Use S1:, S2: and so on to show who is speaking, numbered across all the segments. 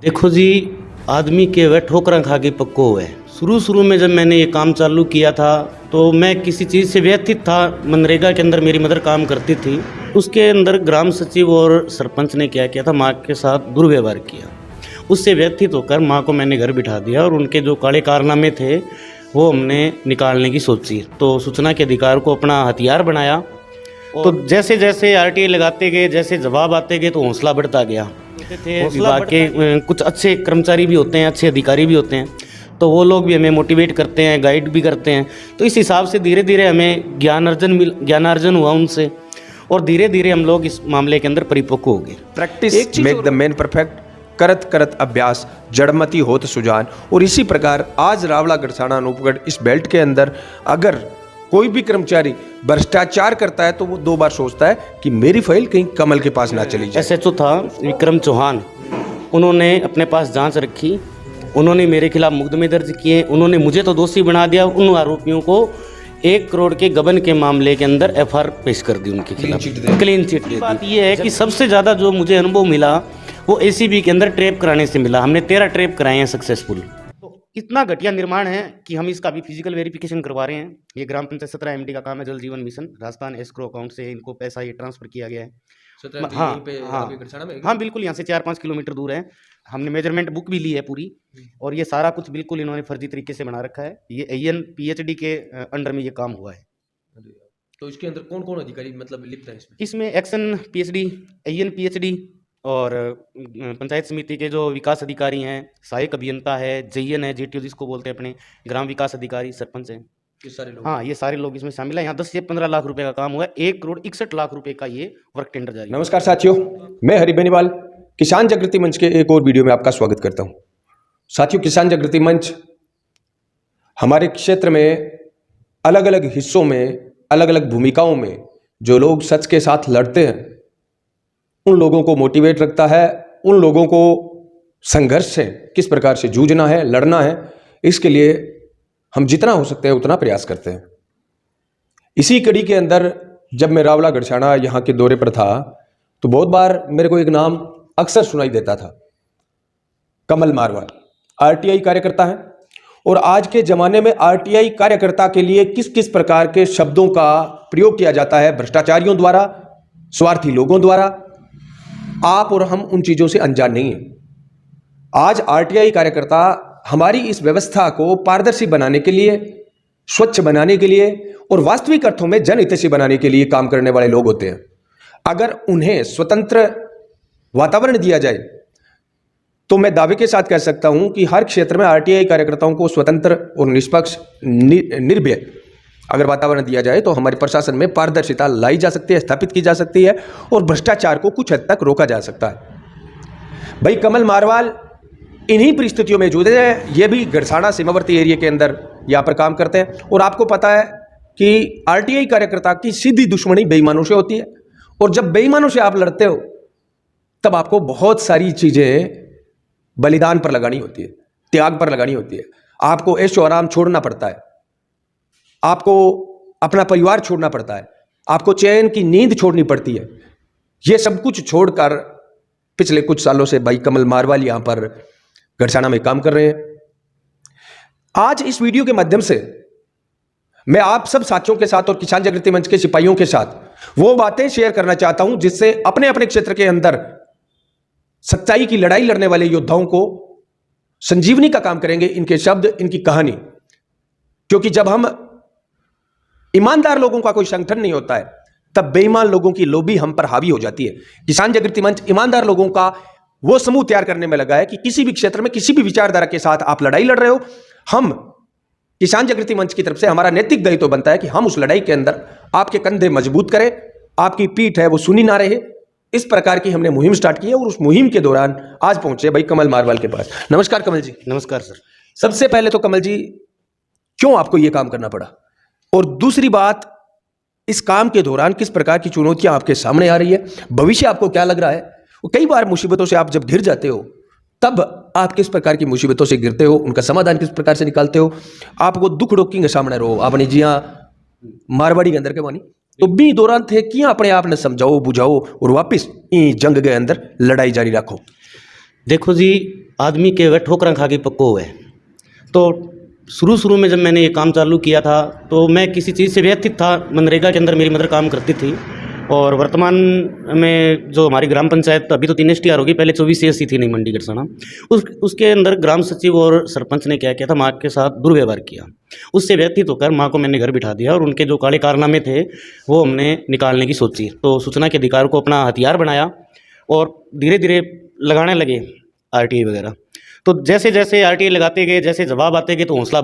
S1: देखो जी, आदमी के वह ठोकरा खा के पक्को हुआ है। शुरू में जब मैंने ये काम चालू किया था तो मैं किसी चीज़ से व्यथित था। मनरेगा के अंदर मेरी मदर काम करती थी, उसके अंदर ग्राम सचिव और सरपंच ने क्या किया था, माँ के साथ दुर्व्यवहार किया। उससे व्यथित होकर माँ को मैंने घर बिठा दिया और उनके जो काले कारनामे थे वो हमने निकालने की सोची। तो सूचना के अधिकार को अपना हथियार बनाया। तो जैसे जैसे आरटीआई लगाते गए, जैसे जवाब आते गए तो हौसला बढ़ता गया। विभाग के कुछ अच्छे कर्मचारी भी होते हैं, अच्छे अधिकारी भी होते हैं, तो वो लोग भी हमें मोटिवेट करते हैं, गाइड भी करते हैं। तो इस हिसाब से धीरे धीरे हमें ज्ञानार्जन हुआ उनसे, और धीरे धीरे हम लोग इस मामले के अंदर परिपक्व हो गए।
S2: Practice make the man perfect, करत करत अभ्यास जड़मती होत सुजान। और इसी प्रकार आज रावला गढ़साना अनूपगढ़ इस बेल्ट के अंदर अगर कोई भी कर्मचारी भ्रष्टाचार करता है तो वो 2 बार सोचता है कि मेरी फाइल कहीं कमल के पास ना चली जाए।
S1: SHO था विक्रम चौहान, उन्होंने अपने पास जांच रखी, उन्होंने मेरे खिलाफ मुकदमे दर्ज किए, उन्होंने मुझे तो दोषी बना दिया। उन आरोपियों को 1 करोड़ के गबन के मामले के अंदर FIR पेश कर दी उनके खिलाफ, क्लीन चिट दी। बात यह है कि सबसे ज़्यादा जो मुझे अनुभव मिला वो ACB के अंदर ट्रैप कराने से मिला। हमने 13 ट्रैप कराए हैं सक्सेसफुल। तो इतना घटिया निर्माण है कि हम इसका भी फिजिकल वेरिफिकेशन करवा रहे हैं। ये ग्राम पंचायत 17 MD का काम है, जल जीवन मिशन राजस्थान एस्क्रो अकाउंट से इनको पैसा ये ट्रांसफर किया गया है। हाँ बिल्कुल, यहाँ से 4-5 किलोमीटर दूर है। हमने मेजरमेंट बुक भी ली है पूरी, और ये सारा कुछ बिल्कुल इन्होंने फर्जी तरीके से बना रखा है। ये AN PhD के अंडर में ये काम हुआ है।
S2: तो इसके अंदर कौन कौन अधिकारी मतलब लिप्त है
S1: इसमें एक्शन PhD, AN PhD और पंचायत समिति के जो विकास अधिकारी हैं, सहायक अभियंता है, JN है, JTO जिसको बोलते हैं अपने, ग्राम विकास अधिकारी, सरपंच हैं,
S2: ये सारे लोग।
S1: हाँ, ये सारे लोग इसमें शामिल हैं। यहाँ 10 से 15 लाख रुपए का काम हुआ है। 1 करोड़ 61 लाख रुपए का ये वर्क टेंडर जारी।
S2: नमस्कार साथियों, मैं हरि बेनीवाल किसान जागृति मंच के एक और वीडियो में आपका स्वागत करता हूं। साथियों, किसान जागृति मंच हमारे क्षेत्र में अलग अलग हिस्सों में, अलग अलग भूमिकाओं में जो लोग सच के साथ लड़ते हैं, उन लोगों को मोटिवेट रखता है। उन लोगों को संघर्ष से किस प्रकार से जूझना है, लड़ना है, इसके लिए हम जितना हो सकते हैं उतना प्रयास करते हैं। इसी कड़ी के अंदर जब मैं रावला गढ़साना यहाँ के दौरे पर था तो बहुत बार मेरे को एक नाम अक्सर सुनाई देता था, कमल मारवाल। RTI कार्यकर्ता है, और आज के ज़माने में RTI कार्यकर्ता के लिए किस किस प्रकार के शब्दों का प्रयोग किया जाता है भ्रष्टाचारियों द्वारा, स्वार्थी लोगों द्वारा, आप और हम उन चीज़ों से अनजान नहीं हैं। आज RTI कार्यकर्ता हमारी इस व्यवस्था को पारदर्शी बनाने के लिए, स्वच्छ बनाने के लिए और वास्तविक अर्थों में जनहितैषी बनाने के लिए काम करने वाले लोग होते हैं। अगर उन्हें स्वतंत्र वातावरण दिया जाए तो मैं दावे के साथ कह सकता हूं कि हर क्षेत्र में RTI कार्यकर्ताओं को स्वतंत्र और निष्पक्ष, निर्भय अगर वातावरण दिया जाए तो हमारे प्रशासन में पारदर्शिता लाई जा सकती है, स्थापित की जा सकती है, और भ्रष्टाचार को कुछ हद तक रोका जा सकता है। भाई कमल मारवाल इन्हीं परिस्थितियों में जूझे हैं। ये भी गढ़साना सीमावर्ती एरिया के अंदर यहाँ पर काम करते हैं, और आपको पता है कि RTI कार्यकर्ता की सीधी दुश्मनी बेईमानों से होती है, और जब बेईमानों से आप लड़ते हो तब आपको बहुत सारी चीज़ें बलिदान पर लगानी होती है, त्याग पर लगानी होती है। आपको ऐशो आराम छोड़ना पड़ता है, आपको अपना परिवार छोड़ना पड़ता है, आपको चैन की नींद छोड़नी पड़ती है। ये सब कुछ छोड़कर पिछले कुछ सालों से भाई कमल मारवाल यहाँ पर गढ़साना में काम कर रहे हैं। आज इस वीडियो के माध्यम से मैं आप सब साथियों के साथ और किसान जागृति मंच के सिपाहियों के साथ वो बातें शेयर करना चाहता हूं जिससे अपने अपने क्षेत्र के अंदर सच्चाई की लड़ाई लड़ने वाले योद्धाओं को संजीवनी का काम करेंगे, इनके शब्द, इनकी कहानी। क्योंकि जब हम ईमानदार लोगों का कोई संगठन नहीं होता है तब बेईमान लोगों की लोभी हम पर हावी हो जाती है। किसान जागृति मंच ईमानदार लोगों का वो समूह तैयार करने में लगा है कि किसी भी क्षेत्र में, किसी भी विचारधारा के साथ आप लड़ाई लड़ रहे हो, हम किसान जागृति मंच की तरफ से हमारा नैतिक दायित्व तो बनता है कि हम उस लड़ाई के अंदर आपके कंधे मजबूत करें, आपकी पीठ है वो सुनी ना रहे। इस प्रकार की हमने मुहिम स्टार्ट की है, और उस मुहिम के दौरान आज पहुंचे भाई कमल मारवाल के पास। नमस्कार कमल जी।
S1: नमस्कार सर।
S2: सबसे पहले तो कमल जी, क्यों आपको यह काम करना पड़ा, और दूसरी बात, इस काम के दौरान किस प्रकार की चुनौतियां आपके सामने आ रही है, भविष्य आपको क्या लग रहा है? कई बार मुसीबतों से आप जब घिर जाते हो तब आप किस प्रकार की मुसीबतों से गिरते हो, उनका समाधान किस प्रकार से निकालते हो? आपको दुख रोकी के सामने रहो, आपने जी हाँ मारवाड़ी के अंदर के मानी तो भी दौरान थे कि अपने आप ने समझाओ, बुझाओ और वापस जंग के अंदर लड़ाई जारी रखो।
S1: देखो जी, आदमी के वह ठोकरां खा के पक्को हुए। तो शुरू में जब मैंने ये काम चालू किया था तो मैं किसी चीज़ से व्यथित था। मनरेगा के अंदर मेरी मदर काम करती थी और वर्तमान में जो हमारी ग्राम पंचायत अभी तो 3 STR होगी, पहले 24 CSC थी नई मंडी गरसाना। उसके अंदर ग्राम सचिव और सरपंच ने क्या किया था, माँ के साथ दुर्व्यवहार किया। उससे व्यथित होकर माँ को मैंने घर बिठा दिया और उनके जो काले कारनामे थे वो हमने निकालने की सोची। तो सूचना के अधिकार को अपना हथियार बनाया और धीरे धीरे लगाने लगे RTI वगैरह। तो जैसे जैसे RTI लगाते गए, जैसे जवाब आते गए, तो हौसला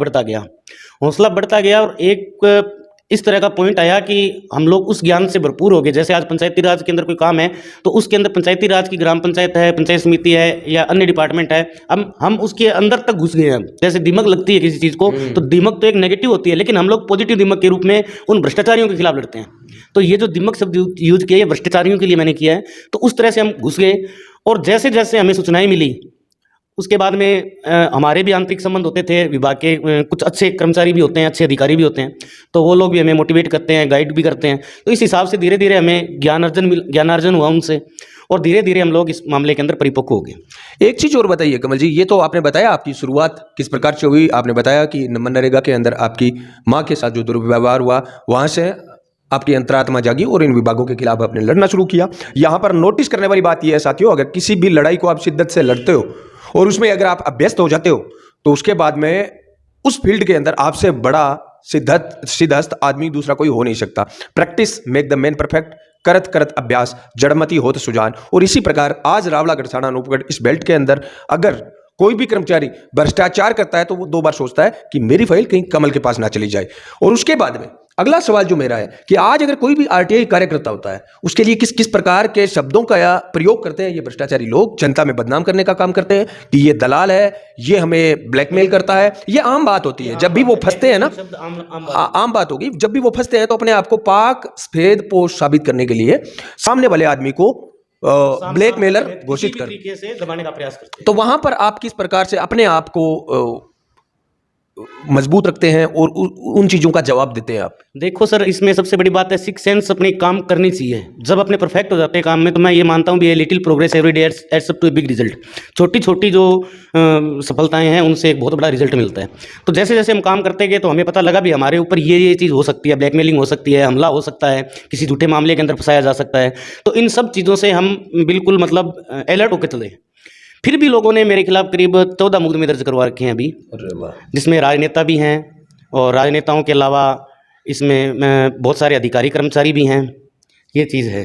S1: बढ़ता गया और एक इस तरह का पॉइंट आया कि हम लोग उस ज्ञान से भरपूर हो गए। जैसे आज पंचायती राज के अंदर कोई काम है तो उसके अंदर पंचायती राज की ग्राम पंचायत है, पंचायत समिति है या अन्य डिपार्टमेंट है, हम उसके अंदर तक घुस गए हैं। जैसे दीमक लगती है किसी चीज़ को, तो दीमक तो एक नेगेटिव होती है, लेकिन हम लोग पॉजिटिव दीमक के रूप में उन भ्रष्टाचारियों के खिलाफ लड़ते हैं। तो ये जो दीमक शब्द यूज किया, ये भ्रष्टाचारियों के लिए मैंने किया है। तो उस तरह से हम घुस गए और जैसे जैसे हमें सूचनाएं मिली, उसके बाद में हमारे भी आंतरिक संबंध होते थे। विभाग के कुछ अच्छे कर्मचारी भी होते हैं, अच्छे अधिकारी भी होते हैं, तो वो लोग भी हमें मोटिवेट करते हैं, गाइड भी करते हैं। तो इस हिसाब से धीरे धीरे हमें ज्ञानार्जन हुआ उनसे और धीरे धीरे हम लोग इस मामले के अंदर परिपक्व हो गए।
S2: एक चीज़ और बताइए कमल जी, ये तो आपने बताया आपकी शुरुआत किस प्रकार से हुई। आपने बताया कि मनरेगा के अंदर आपकी माँ के साथ जो दुर्व्यवहार हुआ, वहाँ से आपकी अंतरात्मा जागी और इन विभागों के खिलाफ आपने लड़ना शुरू किया। यहाँ पर नोटिस करने वाली बात यह है साथियों, अगर किसी भी लड़ाई को आप शिद्दत से लड़ते हो और उसमें अगर आप अभ्यस्त हो जाते हो तो उसके बाद में उस फील्ड के अंदर आपसे बड़ा सिद्धहस्त आदमी दूसरा कोई हो नहीं सकता। Practice make the man perfect, करत करत अभ्यास जड़मति होत सुजान। और इसी प्रकार आज रावला गरसाना अनूपगढ़ इस बेल्ट के अंदर अगर कोई भी कर्मचारी भ्रष्टाचार करता है तो वो 2 बार सोचता है कि मेरी फाइल कहीं कमल के पास ना चली जाए। और उसके बाद में अगला सवाल जो मेरा है कि आज अगर कोई भी RTI कार्यकर्ता होता है, उसके लिए किस किस प्रकार के शब्दों का प्रयोग करते हैं ये भ्रष्टाचारी लोग। जनता में बदनाम करने का काम करते हैं कि ये दलाल है, ये हमें ब्लैकमेल करता है। ये आम बात होती है जब भी वो फंसते हैं ना, आम बात होगी। जब भी वो फंसते हैं तो अपने आप को पाक सफेद पोश साबित करने के लिए सामने वाले आदमी को ब्लैकमेलर घोषित कर
S1: तरीके से दबाने का प्रयास करते हैं।
S2: तो वहां पर आप किस प्रकार से अपने आप को मजबूत रखते हैं और उन चीज़ों का जवाब देते हैं आप?
S1: देखो सर, इसमें सबसे बड़ी बात है सिक्स सेंस अपने काम करनी चाहिए। जब अपने परफेक्ट हो जाते हैं काम में तो मैं ये मानता हूँ भी little progress every day adds up to a big result. छोटी छोटी जो सफलताएं हैं उनसे एक बहुत बड़ा रिजल्ट मिलता है। तो जैसे जैसे हम काम करते गए तो हमें पता लगा भी हमारे ऊपर ये चीज़ हो सकती है, ब्लैकमेलिंग हो सकती है, हमला हो सकता है, किसी झूठे मामले के अंदर फंसाया जा सकता है। तो इन सब चीज़ों से हम बिल्कुल मतलब अलर्ट होकर चले। फिर भी लोगों ने मेरे खिलाफ करीब 14 मुकदमे दर्ज करवा रखे हैं अभी, जिसमें राजनेता भी हैं और राजनेताओं के अलावा इसमें बहुत सारे अधिकारी कर्मचारी भी हैं। ये चीज़ है।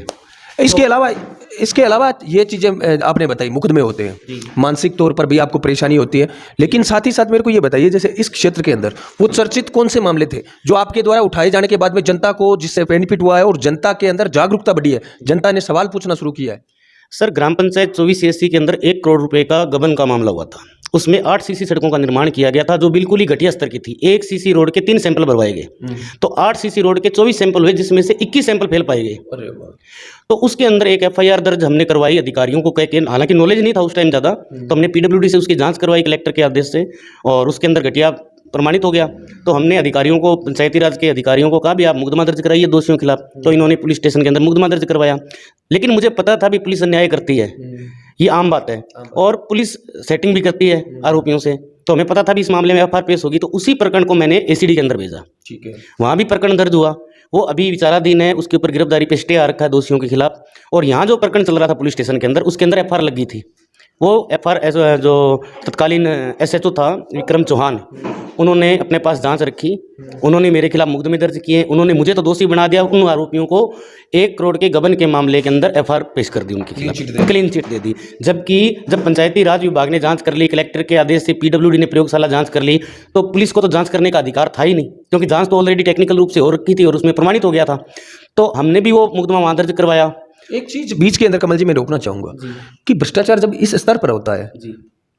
S2: इसके अलावा ये चीज़ें आपने बताई, मुकदमे होते हैं, मानसिक तौर पर भी आपको परेशानी होती है, लेकिन साथ ही साथ मेरे को ये बताइए जैसे इस क्षेत्र के अंदर वो चर्चित कौन से मामले थे जो आपके द्वारा उठाए जाने के बाद में जनता को जिससे बेनिफिट हुआ है और जनता के अंदर जागरूकता बढ़ी है, जनता ने सवाल पूछना शुरू किया है?
S1: सर, ग्राम पंचायत 24 CSC के अंदर 1 करोड़ रुपए का गबन का मामला हुआ था। उसमें 8 CC सड़कों का निर्माण किया गया था जो बिल्कुल ही घटिया स्तर की थी। 1 CC रोड के 3 सैंपल भरवाए गए, तो 8 CC रोड के 24 सैंपल हुए, जिसमें से 21 सैंपल फेल पाए गए। तो उसके अंदर एक FIR दर्ज हमने करवाई अधिकारियों को कह के, हालांकि नॉलेज नहीं था उस टाइम ज़्यादा, तो हमने PWD से उसकी जाँच करवाई कलेक्टर के आदेश से, और उसके अंदर घटिया प्रमाणित हो गया। तो हमने अधिकारियों को, पंचायती राज के अधिकारियों को कहा भी आप मुकदमा दर्ज कराइए दोषियों के खिलाफ। तो इन्होंने पुलिस स्टेशन के अंदर मुकदमा दर्ज करवाया। लेकिन मुझे पता था भी पुलिस अन्याय करती है, ये आम बात है, और पुलिस सेटिंग भी करती है आरोपियों से। तो हमें पता था भी इस मामले में FIR पेश होगी। तो उसी प्रकरण को मैंने ACD के अंदर भेजा। ठीक है, वहाँ भी प्रकरण दर्ज हुआ, वो अभी विचाराधीन है, उसके ऊपर गिरफ्तारी पे स्टे आ रखा है दोषियों के खिलाफ। और यहाँ जो प्रकरण चल रहा था पुलिस स्टेशन के अंदर, उसके अंदर FIR लगी थी। वो FIR जो तत्कालीन SHO था विक्रम चौहान, उन्होंने अपने पास जांच रखी, उन्होंने मेरे खिलाफ मुकदमे दर्ज किए, उन्होंने मुझे तो दोषी बना दिया। उन आरोपियों को 1 करोड़ के गबन के मामले के अंदर FIR पेश कर दी, उनके खिलाफ क्लीन चिट दे दी। जबकि जब पंचायती राज विभाग ने जांच कर ली, कलेक्टर के आदेश से PWD ने प्रयोगशाला जांच कर ली, तो पुलिस को तो जांच करने का अधिकार था ही नहीं, क्योंकि जांच तो ऑलरेडी टेक्निकल रूप से हो रखी थी और उसमें प्रमाणित हो गया था। तो हमने भी वो मुकदमा वहाँ दर्ज करवाया।
S2: एक चीज बीच के अंदर कमल जी मैं रोकना चाहूंगा कि भ्रष्टाचार जब इस स्तर पर होता है,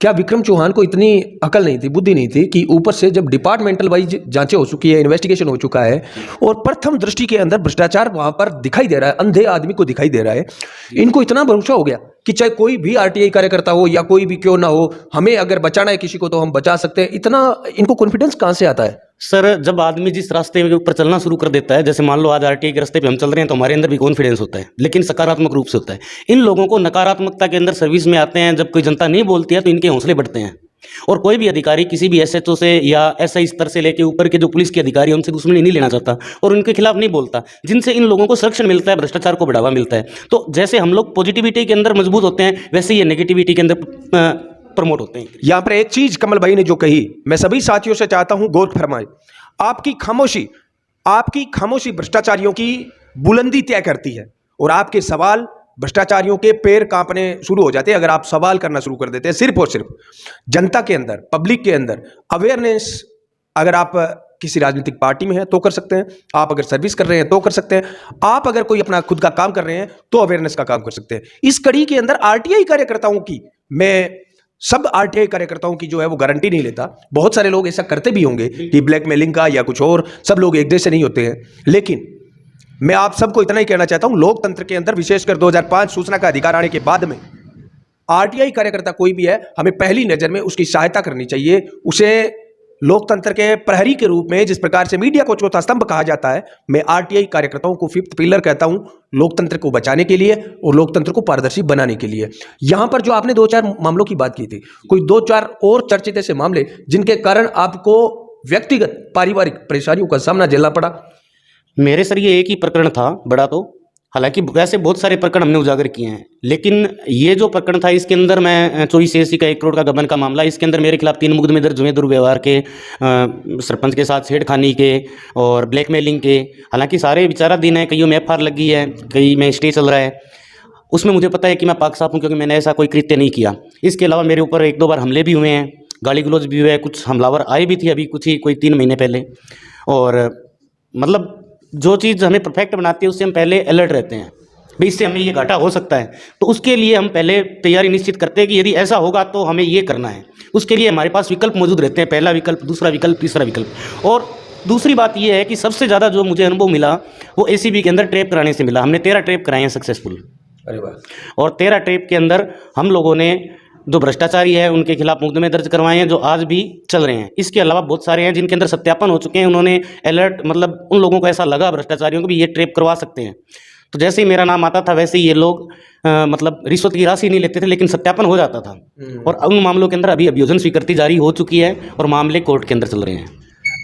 S2: क्या विक्रम चौहान को इतनी अकल नहीं थी, बुद्धि नहीं थी कि ऊपर से जब डिपार्टमेंटल वाइज जांचें हो चुकी है, इन्वेस्टिगेशन हो चुका है और प्रथम दृष्टि के अंदर भ्रष्टाचार वहां पर दिखाई दे रहा है, अंधे आदमी को दिखाई दे रहा है, इनको इतना भरोसा हो गया कि चाहे कोई भी RTI कार्यकर्ता हो या कोई भी क्यों ना हो, हमें अगर बचाना है किसी को तो हम बचा सकते हैं। इतना इनको कॉन्फिडेंस कहां से आता है?
S1: सर, जब आदमी जिस रास्ते के ऊपर चलना शुरू कर देता है, जैसे मान लो आज आरटीआई के रास्ते पे हम चल रहे हैं, तो हमारे अंदर भी कॉन्फिडेंस होता है, लेकिन सकारात्मक रूप से होता है। इन लोगों को नकारात्मकता के अंदर सर्विस में आते हैं, जब कोई जनता नहीं बोलती है तो इनके हौसले बढ़ते हैं। और कोई भी अधिकारी किसी भी एसएचओ से या एसआई स्तर से लेके ऊपर के जो पुलिस के अधिकारी हैं, उनसे दुश्मनी नहीं लेना चाहता और उनके खिलाफ नहीं बोलता, जिनसे इन लोगों को संरक्षण मिलता है, भ्रष्टाचार को बढ़ावा मिलता है। तो जैसे हम लोग पॉजिटिविटी के अंदर मजबूत होते हैं, वैसे ही ये नेगेटिविटी के अंदर प्रमोट होते हैं।
S2: यहां पर एक चीज कमल भाई ने जो कही, मैं सभी साथियों से चाहता हूं गौर फरमाए। आपकी खामोशी भ्रष्टाचारियों की बुलंदी तय करती है और आपके सवाल भ्रष्टाचारियों के पैर कांपने शुरू हो जाते हैं अगर आप सवाल करना शुरू कर देते हैं। सिर्फ और सिर्फ जनता के अंदर, पब्लिक के अंदर अवेयरनेस अगर आप किसी राजनीतिक पार्टी में हैं तो कर सकते हैं, आप अगर सर्विस कर रहे हैं तो कर सकते हैं, आप अगर कोई अपना खुद का काम कर रहे हैं तो अवेयरनेस का काम कर सकते हैं। इस कड़ी के अंदर आरटीआई कार्यकर्ताओं की, मैं सब आरटीआई कार्यकर्ताओं की जो है वो गारंटी नहीं लेता, बहुत सारे लोग ऐसा करते भी होंगे कि ब्लैकमेलिंग का या कुछ और, सब लोग एक जैसे नहीं होते हैं। लेकिन मैं आप सबको इतना ही कहना चाहता हूं, लोकतंत्र के अंदर विशेषकर 2005 सूचना का अधिकार आने के बाद में आरटीआई कार्यकर्ता कोई भी है, हमें पहली नजर में उसकी सहायता करनी चाहिए। उसे लोकतंत्र के प्रहरी के रूप में, जिस प्रकार से मीडिया को चौथा स्तंभ कहा जाता है, मैं आरटीआई कार्यकर्ताओं को फिफ्थ पिलर कहता हूं, लोकतंत्र को बचाने के लिए और लोकतंत्र को पारदर्शी बनाने के लिए। यहां पर जो आपने 2-4 मामलों की बात की थी, कोई 2-4 और चर्चित ऐसे मामले जिनके कारण आपको व्यक्तिगत पारिवारिक परेशानियों का सामना झेलना पड़ा?
S1: मेरे सर ये एक ही प्रकरण था बड़ा, तो हालांकि वैसे बहुत सारे प्रकरण हमने उजागर किए हैं, लेकिन ये जो प्रकरण था इसके अंदर मैं चोरी से का 1 करोड़ का गबन का मामला, इसके अंदर मेरे खिलाफ 3 मुकदमे दर्ज हुए, दुर्व्यवहार के, सरपंच के साथ छेड़खानी के और ब्लैकमेलिंग के। हालांकि सारे विचाराधीन है, कईयों में एफआईआर लगी है, कई में स्टे चल रहा है। उसमें मुझे पता है कि मैं पाक साफ हूँ, क्योंकि मैंने ऐसा कोई कृत्य नहीं किया। इसके अलावा मेरे ऊपर 1-2 बार हमले भी हुए हैं, गाली गलौज भी हुए हैं, कुछ हमलावर आए भी थे अभी कुछ ही कोई 3 महीने पहले। और मतलब जो चीज़ हमें परफेक्ट बनाती है उससे हम पहले अलर्ट रहते हैं, भाई इससे हमें ये घाटा हो सकता है, तो उसके लिए हम पहले तैयारी निश्चित करते हैं कि यदि ऐसा होगा तो हमें ये करना है। उसके लिए हमारे पास विकल्प मौजूद रहते हैं, पहला विकल्प, दूसरा विकल्प, तीसरा विकल्प। और दूसरी बात ये है कि सबसे ज़्यादा जो मुझे अनुभव मिला वो एसीबी के अंदर ट्रैप कराने से मिला। हमने 13 ट्रैप कराए हैं सक्सेसफुल।
S2: अरे वाह।
S1: और 13 ट्रैप के अंदर हम लोगों ने जो भ्रष्टाचारी है उनके खिलाफ मुकदमे दर्ज करवाए हैं, जो आज भी चल रहे हैं। इसके अलावा बहुत सारे हैं जिनके अंदर सत्यापन हो चुके हैं, उन्होंने अलर्ट, मतलब उन लोगों को ऐसा लगा भ्रष्टाचारियों को भी ये ट्रैप करवा सकते हैं, तो जैसे ही मेरा नाम आता था वैसे ही ये लोग मतलब रिश्वत की राशि नहीं लेते थे, लेकिन सत्यापन हो जाता था। और उन मामलों के अंदर अभी अभियोजन स्वीकृति जारी हो चुकी है और मामले कोर्ट के अंदर चल रहे हैं।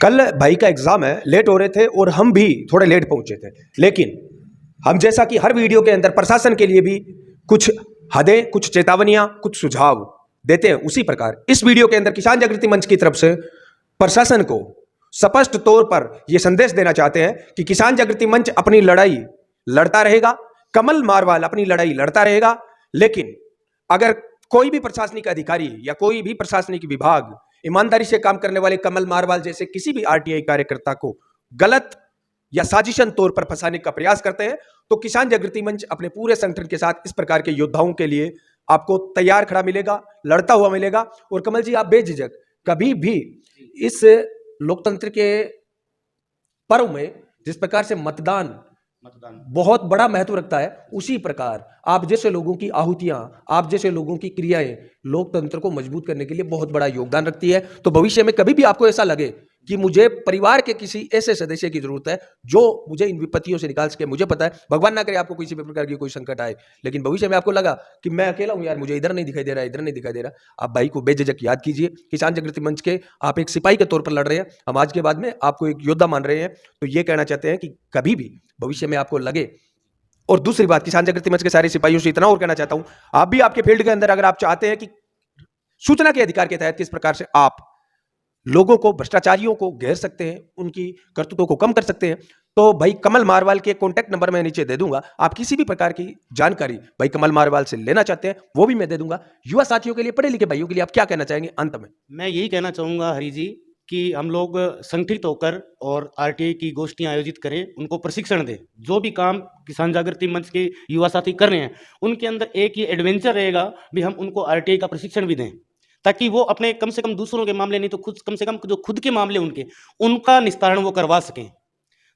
S2: कल भाई का एग्जाम है, लेट हो रहे थे और हम भी थोड़े लेट पहुंचे थे, लेकिन हम जैसा कि हर वीडियो के अंदर प्रशासन के लिए भी कुछ हदें, कुछ चेतावनियां, कुछ सुझाव देते हैं, उसी प्रकार इस वीडियो के अंदर किसान जागृति मंच की तरफ से प्रशासन को स्पष्ट तौर पर यह संदेश देना चाहते हैं कि किसान जागृति मंच अपनी लड़ाई लड़ता रहेगा, कमल मारवाल अपनी लड़ाई लड़ता रहेगा, लेकिन अगर कोई भी प्रशासनिक अधिकारी या कोई भी प्रशासनिक विभाग ईमानदारी से काम करने वाले कमल मारवाल जैसे किसी भी आरटीआई कार्यकर्ता को गलत या साजिशन तौर पर फंसाने का प्रयास करते हैं, तो किसान जागृति मंच अपने पूरे संगठन के साथ इस प्रकार के योद्धाओं के लिए आपको तैयार खड़ा मिलेगा, लड़ता हुआ मिलेगा। और कमल जी, आप बेझिझक कभी भी इस लोकतंत्र के पर्व में जिस प्रकार से मतदान बहुत बड़ा महत्व रखता है, उसी प्रकार आप जैसे लोगों की आहुतियां, आप जैसे लोगों की क्रियाएं लोकतंत्र को मजबूत करने के लिए बहुत बड़ा योगदान रखती है। तो भविष्य में कभी भी आपको ऐसा लगे कि मुझे परिवार के किसी ऐसे सदस्य की जरूरत है जो मुझे इन विपत्तियों से निकाल सके, मुझे पता है भगवान ना करे आपको किसी भी प्रकार की कोई संकट आए, लेकिन भविष्य में आपको लगा कि मैं अकेला हूं यार, मुझे इधर नहीं दिखाई दे रहा, इधर नहीं दिखाई दे रहा, आप भाई को बेझिझक याद कीजिए। किसान जागृति मंच के आप एक सिपाही के तौर पर लड़ रहे हैं, हम आज के बाद में आपको एक योद्धा मान रहे हैं। तो ये कहना चाहते हैं कि कभी भी भविष्य में आपको लगे। और दूसरी बात, किसान जागृति मंच के सारे सिपाहियों से इतना और कहना चाहता हूं, आप भी आपके फील्ड के अंदर अगर आप चाहते हैं कि सूचना के अधिकार के तहत किस प्रकार से आप लोगों को, भ्रष्टाचारियों को घेर सकते हैं, उनकी करतूतों को कम कर सकते हैं, तो भाई कमल मारवाल के कॉन्टैक्ट नंबर मैं नीचे दे दूंगा। आप किसी भी प्रकार की जानकारी भाई कमल मारवाल से लेना चाहते हैं वो भी मैं दे दूंगा। युवा साथियों के लिए, पढ़े लिखे भाइयों के लिए आप क्या कहना चाहेंगे अंत में?
S1: मैं यही कहना चाहूँगा हरी जी कि हम लोग संगठित होकर और आरटीआई की गोष्ठियां आयोजित करें, उनको प्रशिक्षण दें। जो भी काम किसान जागृति मंच के युवा साथी कर रहे हैं उनके अंदर एक ये एडवेंचर रहेगा भी हम उनको आरटीआई का प्रशिक्षण भी दें, ताकि वो अपने कम से कम दूसरों के मामले नहीं तो खुद, कम से कम जो खुद के मामले उनका निस्तारण वो करवा सकें।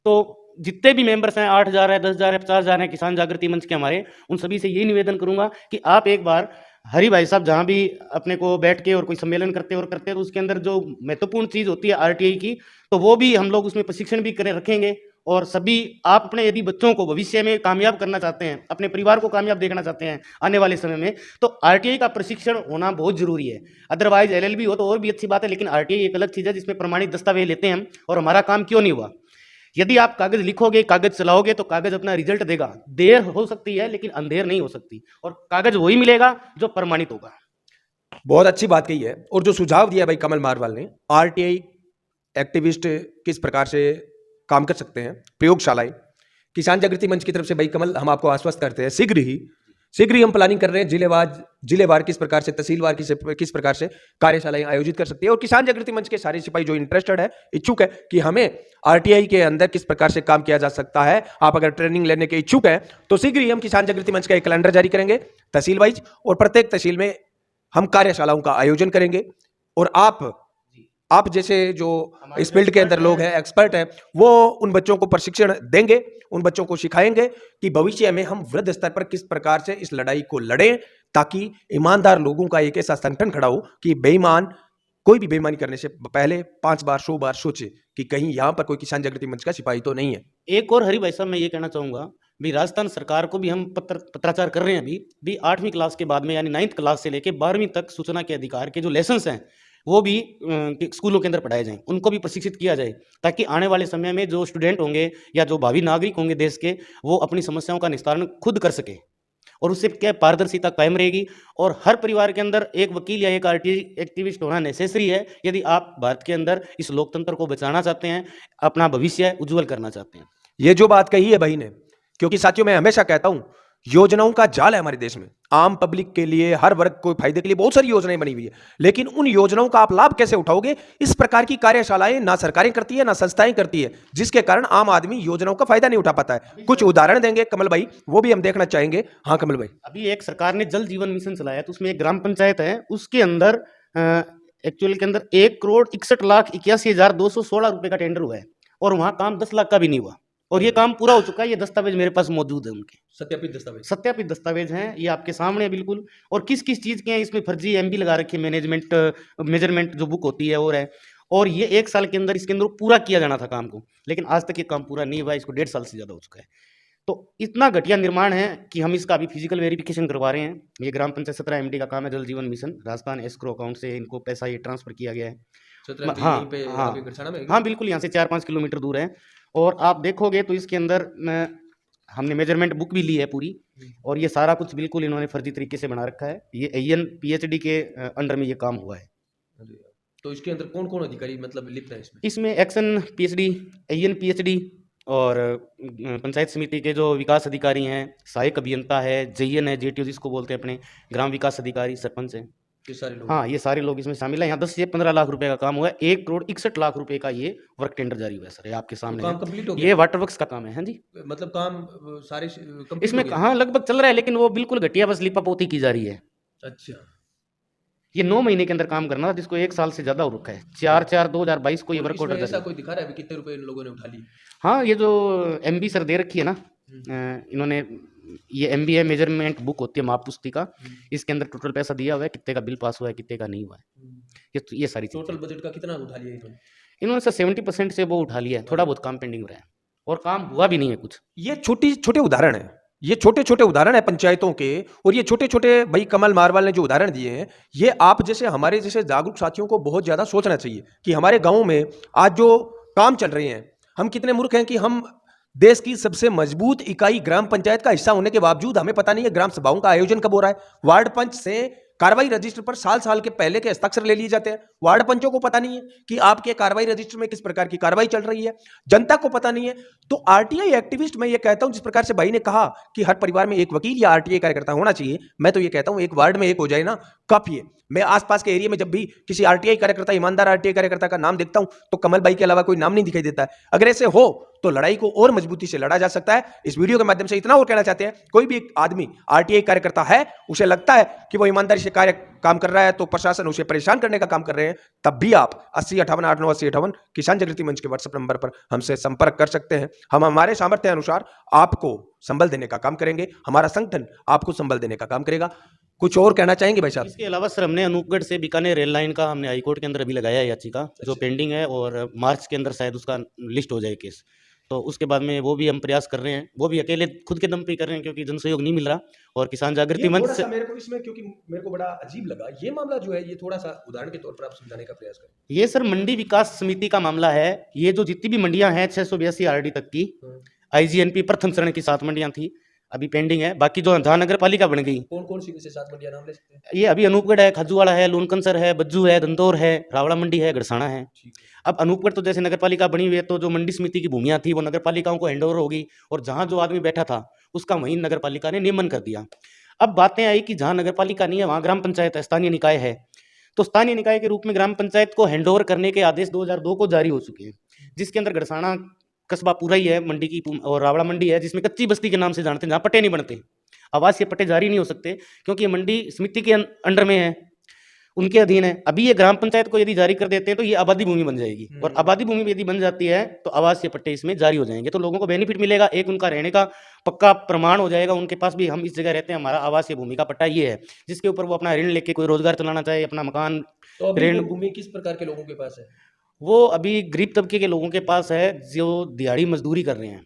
S1: तो जितने भी मेंबर्स हैं, 8,000 है, 10,000 है, 50,000 है किसान जागृति मंच के हमारे, उन सभी से यही निवेदन करूंगा कि आप एक बार हरी भाई साहब जहाँ भी अपने को बैठ के और कोई सम्मेलन करते हैं तो उसके अंदर जो महत्वपूर्ण चीज़ होती है आरटीआई की, तो वो भी हम लोग उसमें प्रशिक्षण भी करे रखेंगे। और सभी आप अपने यदि बच्चों को भविष्य में कामयाब करना चाहते हैं, अपने परिवार को कामयाब देखना चाहते हैं आने वाले समय में, तो आरटीआई का प्रशिक्षण होना बहुत जरूरी है। अदरवाइज एलएलबी हो तो और भी अच्छी बात है, लेकिन आरटीआई एक अलग चीज़ है जिसमें प्रमाणित दस्तावेज लेते हैं हम, और हमारा काम क्यों नहीं हुआ। यदि आप कागज लिखोगे, कागज चलाओगे, तो कागज अपना रिजल्ट देगा। देर हो सकती है लेकिन अंधेर नहीं हो सकती, और कागज वही मिलेगा जो प्रमाणित होगा।
S2: बहुत अच्छी बात कही है। और जो सुझाव दिया भाई कमल मारवाल ने, आरटीआई एक्टिविस्ट किस प्रकार से काम कर सकते हैं, प्रयोगशालाएं, किसान जागृति मंच की तरफ से भाई कमल हम आपको आश्वस्त करते हैं शीघ्र ही हम प्लानिंग कर रहे हैं जिलेवार किस प्रकार से, तहसीलवार किस प्रकार से कार्यशालाएं आयोजित कर सकते हैं। और किसान जागृति मंच के सारे सिपाही जो इंटरेस्टेड है, इच्छुक है कि हमें आरटीआई के अंदर किस प्रकार से काम किया जा सकता है, आप अगर ट्रेनिंग लेने के इच्छुक है तो शीघ्र ही हम किसान जागृति मंच का एक कैलेंडर जारी करेंगे तहसील वाइज, और प्रत्येक तहसील में हम कार्यशालाओं का आयोजन करेंगे। और आप जैसे जो इस फील्ड के अंदर लोग हैं, एक्सपर्ट हैं, वो उन बच्चों को प्रशिक्षण देंगे, उन बच्चों को सिखाएंगे कि भविष्य में हम वृहद स्तर पर किस प्रकार से इस लड़ाई को लड़ें, ताकि ईमानदार लोगों का एक ऐसा संगठन खड़ा हो कि बेईमान कोई भी बेईमानी करने से पहले 5 बार 100 बार सोचे कि कहीं यहां पर कोई किसान जागृति मंच का सिपाही तो नहीं है।
S1: एक और हरि भाई साहब मैं ये कहना चाहूँगा भी, राजस्थान सरकार को भी हम पत्राचार कर रहे हैं अभी भी 8वीं क्लास के बाद में, यानी 9th क्लास से लेके 12वीं तक सूचना के अधिकार के जो लेसन्स हैं वो भी स्कूलों के अंदर पढ़ाए जाएं, उनको भी प्रशिक्षित किया जाए, ताकि आने वाले समय में जो स्टूडेंट होंगे या जो भावी नागरिक होंगे देश के, वो अपनी समस्याओं का निस्तारण खुद कर सके, और उससे क्या पारदर्शिता कायम रहेगी। और हर परिवार के अंदर एक वकील या एक आरटीआई एक्टिविस्ट होना नेसेसरी है, यदि आप भारत के अंदर इस लोकतंत्र को बचाना चाहते हैं, अपना भविष्य उज्जवल करना चाहते हैं।
S2: ये जो बात कही है भाई ने, क्योंकि साथियों मैं हमेशा कहता हूं योजनाओं का जाल है हमारे देश में, आम पब्लिक के लिए, हर वर्ग को फायदे के लिए बहुत सारी योजनाएं बनी हुई है, लेकिन उन योजनाओं का आप लाभ कैसे उठाओगे, इस प्रकार की कार्यशालाएं ना सरकारें करती है ना संस्थाएं करती है, जिसके कारण आम आदमी योजनाओं का फायदा नहीं उठा पाता है। कुछ उदाहरण देंगे कमल भाई, वो भी हम देखना चाहेंगे। हाँ कमल भाई,
S1: अभी एक सरकार ने जल जीवन मिशन चलाया, तो उसमें एक ग्राम पंचायत है, उसके अंदर एक्चुअल के अंदर 1,61,81,216 रुपए का टेंडर हुआ है, और वहां काम 10 लाख का भी नहीं हुआ, और ये काम पूरा हो चुका है। ये दस्तावेज मेरे पास मौजूद है, उनके सत्यापित दस्तावेज हैं, ये आपके सामने है बिल्कुल। और किस किस चीज़ के हैं इसमें, फर्जी एमबी लगा रखी है, मेजरमेंट जो बुक होती है और ये 1 साल के अंदर इसके अंदर पूरा किया जाना था काम को, लेकिन आज तक ये काम पूरा नहीं हुआ, इसको 1.5 साल से ज़्यादा हो चुका है। तो इतना घटिया निर्माण है कि हम इसका अभी फिजिकल वेरिफिकेशन करवा रहे हैं। ये ग्राम पंचायत 17 MD का काम है, जल जीवन मिशन, राजस्थान एस्क्रो अकाउंट से इनको पैसा ये ट्रांसफर किया गया है। हाँ बिल्कुल, यहाँ से 4-5 किलोमीटर दूर है। और आप देखोगे तो इसके अंदर हमने मेजरमेंट बुक भी ली है पूरी, और ये सारा कुछ बिल्कुल इन्होंने फर्जी तरीके से बना रखा है। ये AN PhD के अंडर में ये काम हुआ है।
S2: तो इसके अंदर कौन कौन अधिकारी मतलब लिप्त है
S1: इसमें एक्शन PhD, AN PhD, और पंचायत समिति के जो विकास अधिकारी हैं, सहायक अभियंता है, JN है, JTO जिसको बोलते हैं अपने, ग्राम विकास अधिकारी, सरपंच है, हाँ ये सारे लोग इसमें शामिल हैं। यहाँ 10 से 15 लाख रुपए का काम हुआ है, 1,61,00,000 रुपए का ये वर्क टेंडर जारी हुआ है सर, ये आपके सामने
S2: काम कंप्लीट हो गया?
S1: ये वाटर वर्क्स का काम है। हाँ जी,
S2: मतलब काम सारे
S1: इसमें हाँ लगभग चल रहा है, लेकिन वो बिल्कुल घटिया बस लिपापोती की जा रही है।
S2: अच्छा,
S1: ये 9 महीने के अंदर काम करना था, जिसको 1 साल से ज्यादा हो रखा है। 4/4/2022 को ये वर्क ऑर्डर
S2: ऐसा कोई दिखा रहा है कितने रुपए इन लोगों ने उठा लिए?
S1: हाँ, ये जो MB सर दे रखी है ना, इन्होंने, ये MB है, मेजरमेंट बुक होती है, माप पुस्तिका, इसके अंदर टोटल पैसा दिया हुआ है, कितने का बिल पास हुआ है, कितने का नहीं हुआ है, ये सारी
S2: टोटल बजट का कितना उठा लिया
S1: इन्होंने सर 70% से वो उठा लिया है, थोड़ा बहुत काम पेंडिंग रहा है, और काम हुआ भी नहीं है कुछ।
S2: ये छोटे उदाहरण है, ये छोटे उदाहरण है पंचायतों के, और ये छोटे भाई कमल मारवाल ने जो उदाहरण दिए हैं, ये आप जैसे हमारे जैसे जागरूक साथियों को बहुत ज्यादा सोचना चाहिए कि हमारे गाँव में आज जो काम चल रहे हैं, हम कितने मूर्ख हैं कि हम देश की सबसे मजबूत इकाई ग्राम पंचायत का हिस्सा होने के बावजूद हमें पता नहीं है ग्राम सभाओं का आयोजन कब हो रहा है। वार्ड पंच से कार्रवाई रजिस्टर पर साल के पहले के हस्ताक्षर ले लिए जाते हैं। वार्ड पंचों को पता नहीं है कि आपके कार्रवाई रजिस्टर में किस प्रकार की कार्रवाई चल रही है, जनता को पता नहीं है। तो आरटीआई एक्टिविस्ट, मैं ये कहता हूं, जिस प्रकार से भाई ने कहा कि हर परिवार में एक वकील या आरटीआई कार्यकर्ता होना चाहिए, मैं तो ये कहता हूं एक वार्ड में एक हो जाए ना, काफी है। मैं आसपास के एरिया में जब भी किसी आरटीआई कार्यकर्ता, ईमानदार आरटीआई कार्यकर्ता का नाम देखता हूं तो कमल भाई के अलावा कोई नाम नहीं दिखाई देता है। अगर ऐसे हो तो लड़ाई को और मजबूती से लड़ा जा सकता है। इस वीडियो के माध्यम से इतना और कहना चाहते हैं, कोई भी एक आदमी आरटीआई कार्यकर्ता है, उसे लगता है कि वो ईमानदारी से काम कर रहा है, तो प्रशासन उसे परेशान करने का काम कर रहे हैं, तब भी आप 8058898058 किसान जागृति मंच के व्हाट्सएप नंबर पर हमसे संपर्क कर सकते हैं। हम हमारे सामर्थ्य अनुसार आपको संबल देने का काम करेंगे, हमारा संगठन आपको संबल देने का काम करेगा। कुछ और कहना चाहेंगे भाई साहब?
S1: इसके अलावा सर हमने अनूपगढ़ से बीकानेर रेल लाइन का हमने हाईकोर्ट के अंदर अभी लगाया है याचिका, जो पेंडिंग है, और मार्च के अंदर शायद उसका लिस्ट हो जाए केस। तो उसके बाद में वो भी हम प्रयास कर रहे हैं, वो भी अकेले खुद के दम पे ही कर रहे हैं क्योंकि जन सहयोग नहीं मिल रहा। और किसान जागृति मंच से
S2: मेरे को इसमें, क्योंकि मेरे को बड़ा अजीब लगा ये मामला जो है, ये थोड़ा सा उदाहरण के तौर पर आप समझाने का प्रयास करें।
S1: ये सर मंडी विकास समिति का मामला है। ये जो जितनी भी मंडियां हैं 682 आरडी तक की, आईजीएनपी प्रथम चरण की 7 मंडियां थी, अभी पेंडिंग है। बाकी जो जहां नगर पालिका बन गई,
S2: कौन कौन सी में से 7 मंडियां नाम ले सकते हैं?
S1: ये अभी अनूपगढ़ है, खजुवाड़ा है, लूनकंसर है, बज्जू है, दंदौर है, रावड़ा मंडी है, गड़साना है। अब अनूपगढ़ तो जैसे नगर पालिका बनी हुई है, तो जो मंडी समिति की भूमियां थी वो नगर पालिकाओं को हैंडओवर होगी, और जहां जो आदमी बैठा था उसका वहीं नगर पालिका ने नियमन कर दिया। अब बातें आई कि जहां नगर पालिका नहीं है वहां ग्राम पंचायत है, स्थानीय निकाय है, तो स्थानीय निकाय के रूप में ग्राम पंचायत को हैंडओवर करने के आदेश 2002 को जारी हो चुके हैं, जिसके अंदर गड़साना कस्बा पूरा ही है मंडी की, और रावड़ा मंडी है जिसमें कच्ची बस्ती के नाम से जानते हैं, जहाँ पट्टे नहीं बनते, आवासीय पट्टे जारी नहीं हो सकते क्योंकि ये मंडी समिति के अंडर में है, उनके अधीन है। अभी ये ग्राम पंचायत को यदि जारी कर देते हैं तो ये आबादी भूमि बन जाएगी, और आबादी भूमि यदि बन जाती है तो आवासीय पट्टे इसमें जारी हो जाएंगे, तो लोगों को बेनिफिट मिलेगा। एक उनका रहने का पक्का प्रमाण हो जाएगा उनके पास भी, हम इस जगह रहते हैं, हमारा आवासीय भूमि का पट्टा ये है, जिसके ऊपर वो अपना ऋण लेके कोई रोजगार चलाना चाहे, अपना मकान।
S2: तो अभी
S1: ऋण
S2: वो भूमि किस प्रकार के लोगों के पास है?
S1: वो अभी गरीब तबके के लोगों के पास है जो दिहाड़ी मजदूरी कर रहे हैं।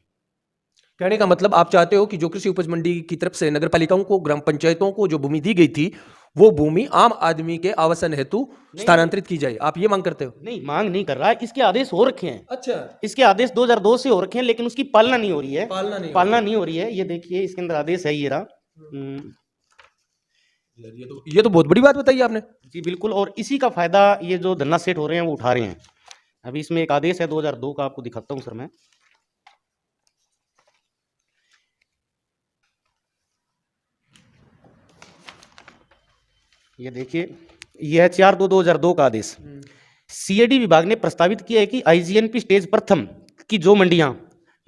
S2: कहने का मतलब आप चाहते हो कि जो कृषि उपज मंडी की तरफ से नगर पालिकाओं को, ग्राम पंचायतों को जो भूमि दी गई थी, वो भूमि आम आदमी के आवासन हेतु स्थानांतरित की जाए, आप ये मांग करते हो?
S1: नहीं, मांग नहीं कर रहा है, इसके आदेश हो रखे हैं।
S2: अच्छा,
S1: इसके आदेश 2002 से हो रखे हैं, लेकिन उसकी पालना नहीं हो रही है।
S2: पालना
S1: नहीं हो रही है। ये देखिए इसके अंदर आदेश है, ये रहा।
S2: ये तो बहुत बड़ी बात बताई आपने।
S1: जी बिल्कुल, और इसी का फायदा ये जो धन्ना सेठ हो रहे हैं वो उठा रहे हैं। अभी इसमें एक आदेश है 2002 का, आपको दिखाता हूँ सर मैं। ये देखिए, यह है 4/2/2002 का आदेश। सीएडी विभाग ने प्रस्तावित किया है कि आईजीएनपी स्टेज प्रथम की जो मंडियां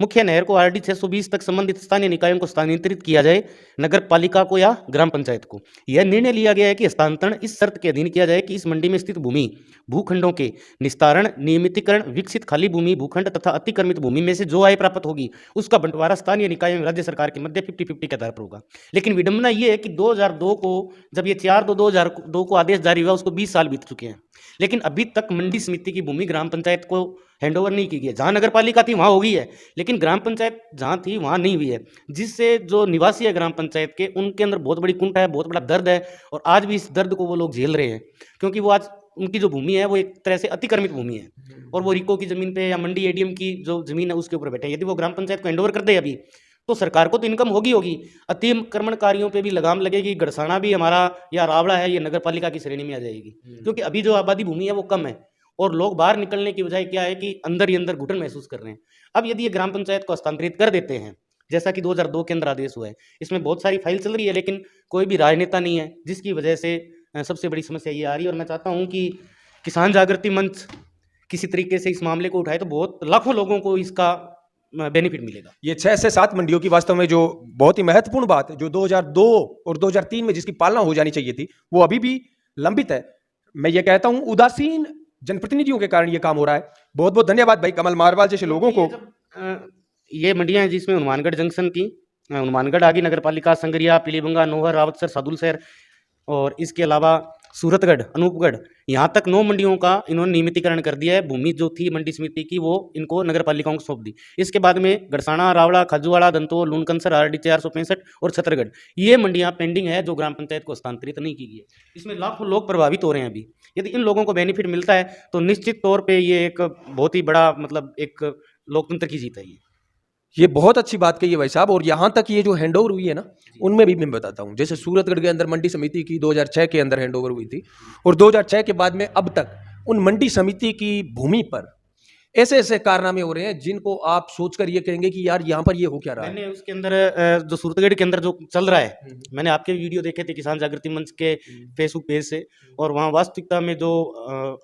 S1: मुख्य नहर को आरडी 620 तक संबंधित स्थानीय निकायों को स्थानांतरित किया जाए, नगर पालिका को या ग्राम पंचायत को। यह निर्णय लिया गया है कि हस्तांतरण इस शर्त के अधीन किया जाए कि इस मंडी में स्थित भूमि भूखंडों के निस्तारण, नियमितीकरण, विकसित खाली भूमि भूखंड तथा अतिक्रमित भूमि में से जो आय प्राप्त होगी उसका बंटवारा स्थानीय निकाय एवं राज्य सरकार के मध्य 50-50 के आधार पर होगा। लेकिन विडंबना यह है कि 2002 को जब ये 4/2/2002 को आदेश जारी हुआ, उसको 20 साल बीत चुके हैं, लेकिन अभी तक मंडी समिति की भूमि ग्राम पंचायत को हैंडओवर नहीं की गई है। जहां नगर पालिका थी वहां हो गई है, लेकिन ग्राम पंचायत जहां थी वहां नहीं हुई है, जिससे जो निवासी है ग्राम पंचायत के, उनके अंदर बहुत बड़ी कुंठा है, बहुत बड़ा दर्द है, और आज भी इस दर्द को वो लोग झेल रहे हैं, क्योंकि वो आज उनकी जो भूमि है वो एक तरह से अतिक्रमित भूमि है, और वो रिको की जमीन पे या मंडी एडीएम की जो जमीन है उसके ऊपर बैठे हैं। यदि वो ग्राम पंचायत को हैंडओवर कर दे अभी, तो सरकार को तो इनकम होगी। अतिक्रमणकारियों पे भी लगाम लगेगी। गड़साना भी हमारा या रावड़ा है, ये नगर पालिका की श्रेणी में आ जाएगी, क्योंकि अभी जो आबादी भूमि है वो कम है, और लोग बाहर निकलने की बजाय क्या है कि अंदर ही अंदर घुटन महसूस कर रहे हैं। अब यदि ये ग्राम पंचायत को हस्तांतरित कर देते हैं, जैसा कि 2002 के अंदर आदेश हुआ है, इसमें बहुत सारी फाइल चल रही है, लेकिन कोई भी राजनेता नहीं है, जिसकी वजह से सबसे बड़ी समस्या ये आ रही है। और मैं चाहता हूँ कि किसान जागृति मंच किसी तरीके से इस मामले को उठाए, तो बहुत लाखों लोगों को इसका बेनिफिट मिलेगा।
S2: ये 6 से 7 मंडियों की वास्तव में जो बहुत ही महत्वपूर्ण बात है, जो 2002 और 2003 में जिसकी पालना हो जानी चाहिए थी, वो अभी भी लंबित है। मैं ये कहता हूं उदासीन जनप्रतिनिधियों के कारण ये काम हो रहा है। बहुत बहुत धन्यवाद भाई कमल मारवाल जैसे लोगों को।
S1: ये मंडियां हैं जिसमें हनुमानगढ़ जंक्शन की, हनुमानगढ़ आगे नगर पालिका, संगरिया, पीलीबंगा, नोहर, रावतसर, सादुलशहर, और इसके अलावा सूरतगढ़, अनूपगढ़, यहाँ तक 9 मंडियों का इन्होंने नियमितीकरण कर दिया है। भूमि जो थी मंडी समिति की वो इनको नगर पालिकाओं को सौंप दी। इसके बाद में गड़साना, रावड़ा, खजुवाड़ा, दंतोल, लूनकंसर, आरडी 465 और छतरगढ़, ये मंडियां पेंडिंग है जो ग्राम पंचायत को हस्तांतरित नहीं की गई है। इसमें लाखों लोग प्रभावित हो रहे हैं अभी। यदि इन लोगों को बेनिफिट मिलता है तो निश्चित तौर पर ये एक बहुत ही बड़ा मतलब एक लोकतंत्र की जीत है।
S2: ये बहुत अच्छी बात कही है भाई साहब। और यहाँ तक ये जो हैंडओवर हुई है ना, उनमें भी मैं बताता हूँ। जैसे सूरतगढ़ के अंदर मंडी समिति की 2006 के अंदर हैंडओवर हुई थी, और 2006 के बाद में अब तक उन मंडी समिति की भूमि पर ऐसे ऐसे कारनामे हो रहे हैं जिनको आप सोचकर ये कहेंगे कि यार यहाँ पर ये हो क्या रहा है।
S1: मैंने उसके अंदर जो सूरतगढ़ के अंदर जो चल रहा है, मैंने आपके वीडियो देखे थे किसान जागृति मंच के फेसबुक पेज से, और वहाँ वास्तविकता में जो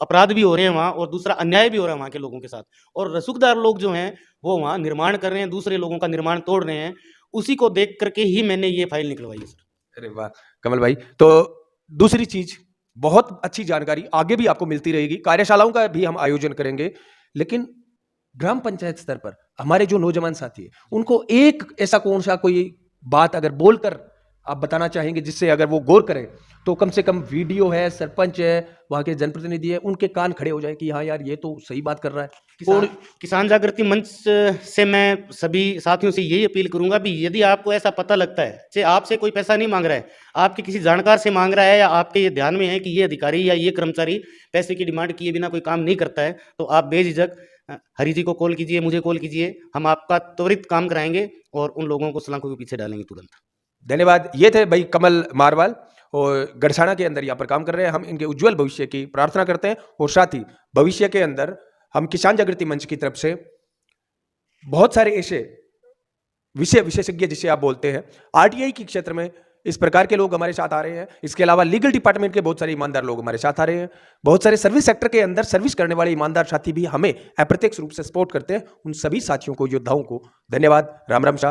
S1: अपराध भी हो रहे हैं वहाँ, और दूसरा अन्याय भी हो रहा है वहाँ के लोगों के साथ, और रसूखदार लोग जो हैं वो वहाँ निर्माण कर रहे हैं, दूसरे लोगों का निर्माण तोड़ रहे हैं। उसी को देख करके ही मैंने ये फाइल निकलवाई है सर।
S2: अरे वाह कमल भाई। तो दूसरी चीज, बहुत अच्छी जानकारी आगे भी आपको मिलती रहेगी, कार्यशालाओं का भी हम आयोजन करेंगे, लेकिन ग्राम पंचायत स्तर पर हमारे जो नौजवान साथी है उनको एक ऐसा कौन सा कोई बात अगर बोलकर आप बताना चाहेंगे जिससे अगर वो गौर करें तो कम से कम वीडियो है, सरपंच है, वहाँ के जनप्रतिनिधि है, उनके कान खड़े हो जाए कि हाँ यार ये तो सही बात कर रहा है।
S1: और किसान जागृति मंच से मैं सभी साथियों से यही अपील करूंगा भी यदि आपको ऐसा पता लगता है कि आपसे कोई पैसा नहीं मांग रहा है, आपके किसी जानकार से मांग रहा है, या आपके ये ध्यान में है कि ये अधिकारी या ये कर्मचारी पैसे की डिमांड किए बिना कोई काम नहीं करता है, तो आप बेझिझक हरी जी को कॉल कीजिए, मुझे कॉल कीजिए, हम आपका त्वरित काम कराएंगे और उन लोगों को सलाखों के पीछे डालेंगे तुरंत।
S2: धन्यवाद। ये थे भाई कमल मारवाल और गड़साना के अंदर यहाँ पर काम कर रहे हैं। हम इनके उज्जवल भविष्य की प्रार्थना करते हैं और साथ ही भविष्य के अंदर हम किसान जागृति मंच की तरफ से बहुत सारे ऐसे विशेषज्ञ जिसे आप बोलते हैं आरटीआई के क्षेत्र में इस प्रकार के लोग हमारे साथ आ रहे हैं। इसके अलावा लीगल डिपार्टमेंट के बहुत सारे ईमानदार लोग हमारे साथ आ रहे हैं। बहुत सारे सर्विस सेक्टर के अंदर सर्विस करने वाले ईमानदार साथी भी हमें अप्रत्यक्ष रूप से सपोर्ट करते हैं। उन सभी साथियों को, योद्धाओं को धन्यवाद। राम राम शाह।